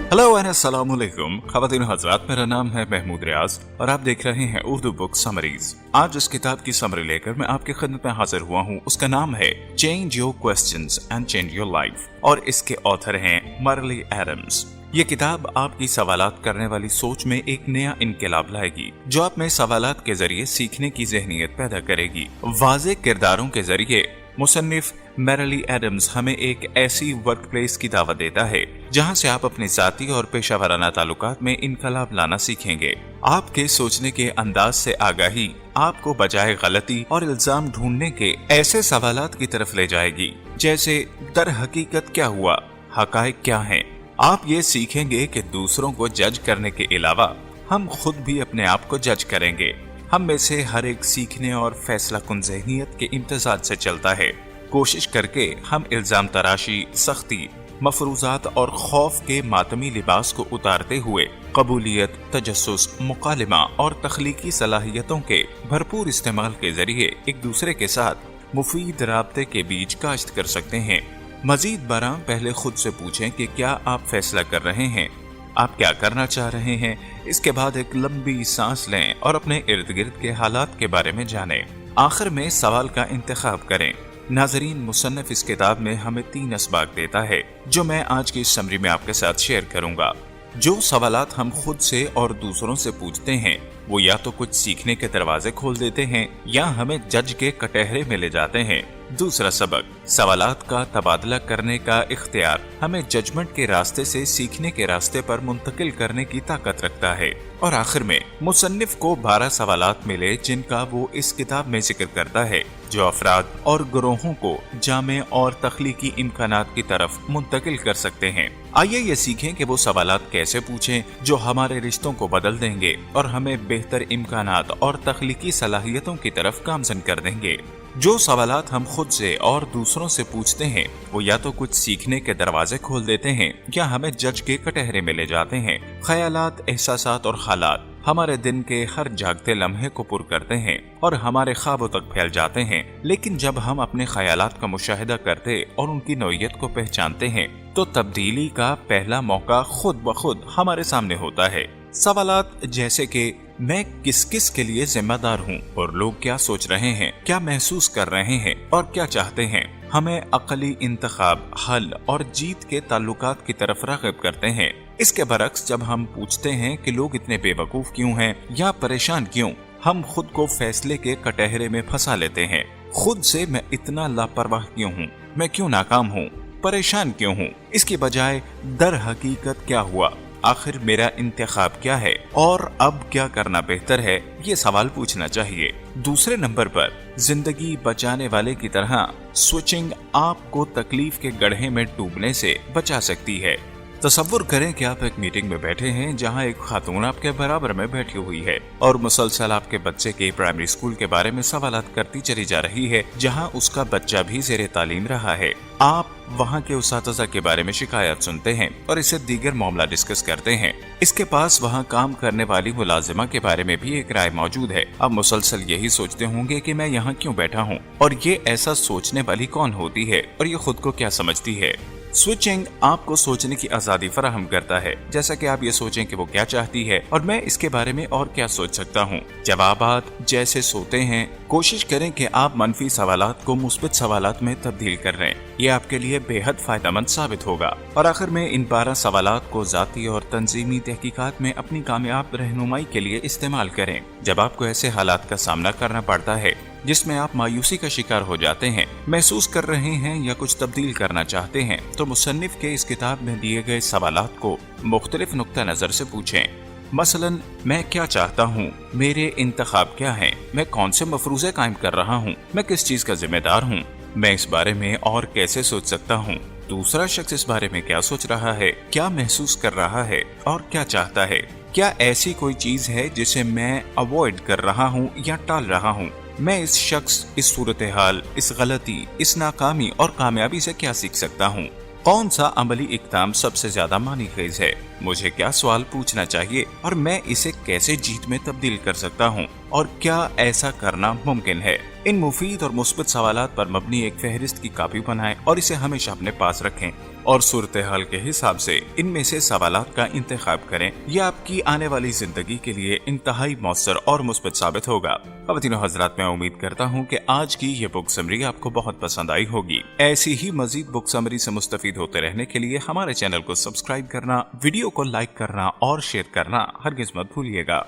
Hello and अस्सलाम वालेकुम ख़वातीन और हज़रात, मेरा नाम है महमूद रियाज और आप देख रहे हैं उर्दू बुक समरीज। आज इस किताब की समरी लेकर मैं आपकी खिदमत में हाजिर हुआ हूँ। उसका नाम है change your questions and change your life और इसके ऑथर हैं मरली एडम्स। ये किताब आपकी सवालात करने वाली सोच में एक नया इनकलाब लाएगी, जो आप में सवालात के जरिए सीखने की ज़हनियत पैदा करेगी। वाज़े किरदारों के जरिए मुसन्निफ मरली एडम्स हमें एक ऐसी वर्क प्लेस की दावत देता है जहां से आप अपने ज़ाती और पेशा वाराना ताल्लुकात में इनकलाब लाना सीखेंगे। आपके सोचने के अंदाज से आगाही आपको बजाय गलती और इल्जाम ढूंढने के ऐसे सवालात की तरफ ले जाएगी, जैसे दर हकीकत क्या हुआ, हकायक क्या हैं। आप ये सीखेंगे कि दूसरों को जज करने के अलावा हम खुद भी अपने आप को जज करेंगे। हम में से हर एक सीखने और फैसला कुन ज़हनियत के इम्तिज़ाज से चलता है। कोशिश करके हम इल्जाम तराशी, सख्ती, मफरूजात और खौफ के मातमी लिबास को उतारते हुए कबूलियत, तजस्सुस, मुकालिमा और तख्लीकी सलाहियतों के भरपूर इस्तेमाल के जरिए एक दूसरे के साथ मुफीद राब्ते के बीच काश्त कर सकते हैं। मजीद बरां पहले खुद से पूछें कि क्या आप फैसला कर रहे हैं, आप क्या करना चाह रहे हैं। इसके बाद एक लंबी सांस लें और अपने इर्द गिर्द के हालात के बारे में जानें। आखिर में सवाल का इंतखाब करें। नाजरीन, मुसन्निफ इस किताब में हमें 3 असबाक देता है, जो मैं आज की इस समरी में आपके साथ शेयर करूंगा। जो सवालात हम खुद से और दूसरों से पूछते हैं वो या तो कुछ सीखने के दरवाजे खोल देते हैं या हमें जज के कटहरे में ले जाते हैं। दूसरा सबक, सवालात का तबादला करने का इख्तियार हमें जजमेंट के रास्ते से सीखने के रास्ते पर मुंतकिल करने की ताकत रखता है। और आखिर में मुसन्निफ को 12 सवालात मिले जिनका वो इस किताब में जिक्र करता है, जो अफराद और ग्रोहों को जामे और तख्लीकी इम्कानात की तरफ मुंतकिल कर सकते हैं। आइए ये सीखें कि वो सवालात कैसे पूछें जो हमारे रिश्तों को बदल देंगे और हमें बेहतर इम्कानात और तख्लीकी सलाहियतों की तरफ गामजन कर देंगे। जो सवालात हम खुद से और दूसरों से पूछते हैं वो या तो कुछ सीखने के दरवाजे खोल देते हैं या हमें जज के कटहरे में ले जाते हैं। ख्यालात, एहसासात और हालात हमारे दिन के हर जागते लम्हे को पुर करते हैं और हमारे ख्वाबों तक फैल जाते हैं। लेकिन जब हम अपने ख्यालात का मुशाहिदा करते और उनकी नौइयत को पहचानते हैं तो तब्दीली का पहला मौका खुद ब खुद हमारे सामने होता है। सवालात जैसे कि मैं किस किस के लिए जिम्मेदार हूँ और लोग क्या सोच रहे हैं, क्या महसूस कर रहे हैं और क्या चाहते हैं, हमें अकली इंतखाब, हल और जीत के ताल्लुकात की तरफ राग़िब करते हैं। इसके बरक्स जब हम पूछते हैं कि लोग इतने बेवकूफ क्यों हैं या परेशान क्यों, हम खुद को फैसले के कटहरे में फंसा लेते हैं। खुद से मैं इतना लापरवाह क्यों हूँ, मैं क्यों नाकाम हूँ, परेशान क्यों हूँ, इसकी बजाय दर हकीकत क्या हुआ, आखिर मेरा इंतखाब क्या है और अब क्या करना बेहतर है, ये सवाल पूछना चाहिए। दूसरे नंबर पर, जिंदगी बचाने वाले की तरह स्विचिंग आपको तकलीफ के गड्ढे में डूबने से बचा सकती है। तसव्वुर करें कि आप एक मीटिंग में बैठे हैं जहां एक खातून आपके बराबर में बैठी हुई है और मुसलसल आपके बच्चे के प्राइमरी स्कूल के बारे में सवालात करती चली जा रही है जहां उसका बच्चा भी ज़ेरे तालीम रहा है। आप वहां के उस्ताज़ा के बारे में शिकायत सुनते हैं और इससे दीगर मामला डिस्कस करते हैं। इसके पास वहां काम करने वाली मुलाजिमा के बारे में भी एक राय मौजूद है। अब मुसलसल यही सोचते होंगे कि मैं यहाँ क्यों बैठा हूँ और ये ऐसा सोचने वाली कौन होती है और ये खुद को क्या समझती है। स्विचिंग आपको सोचने की आजादी फराहम करता है, जैसा कि आप ये सोचें कि वो क्या चाहती है और मैं इसके बारे में और क्या सोच सकता हूँ। जवाबात जैसे सोते हैं, कोशिश करें कि आप मनफी सवालात को मुस्बित सवालात में तब्दील कर रहे हैं। ये आपके लिए बेहद फायदेमंद साबित होगा। और आखिर में इन 12 सवालात को ज़ाती और तंजीमी तहकीकात में अपनी कामयाब रहनुमाई के लिए इस्तेमाल करें। जब आपको ऐसे हालात का सामना करना पड़ता है जिसमें आप मायूसी का शिकार हो जाते हैं, महसूस कर रहे हैं या कुछ तब्दील करना चाहते हैं, तो मुसन्निफ के इस किताब में दिए गए सवालात को मुख्तलिफ नुक्ता नजर से पूछें। मसलन, मैं क्या चाहता हूँ, मेरे इंतखाब क्या हैं, मैं कौन से मफरूज़े कायम कर रहा हूँ, मैं किस चीज़ का जिम्मेदार हूँ, मैं इस बारे में और कैसे सोच सकता हूँ, दूसरा शख्स इस बारे में क्या सोच रहा है, क्या महसूस कर रहा है और क्या चाहता है, क्या ऐसी कोई चीज़ है जिसे मैं अवॉइड कर रहा हूँ या टाल रहा हूँ, मैं इस शख्स, इस सूरत हाल, इस गलती, इस नाकामी और कामयाबी से क्या सीख सकता हूँ, कौन सा अमली इक़दाम सबसे ज्यादा मानीखेज है, मुझे क्या सवाल पूछना चाहिए और मैं इसे कैसे जीत में तब्दील कर सकता हूँ और क्या ऐसा करना मुमकिन है। इन मुफीद और मुस्बत सवालात पर मबनी एक फहरिस्त की कॉपी बनाएं और इसे हमेशा अपने पास रखें और सूरत हाल के हिसाब से इनमें से सवालात का इंतखाब करें। यह आपकी आने वाली जिंदगी के लिए इंतहाई मौसर और मुस्बत साबित होगा। ख़वातीन और हज़रात, मैं उम्मीद करता हूँ कि आज की ये बुक समरी आपको बहुत पसंद आई होगी। ऐसी ही मजीद बुक समरी से मुस्तफीद होते रहने के लिए हमारे चैनल को सब्सक्राइब करना, वीडियो को लाइक करना और शेयर करना हरगिज़ मत भूलिएगा।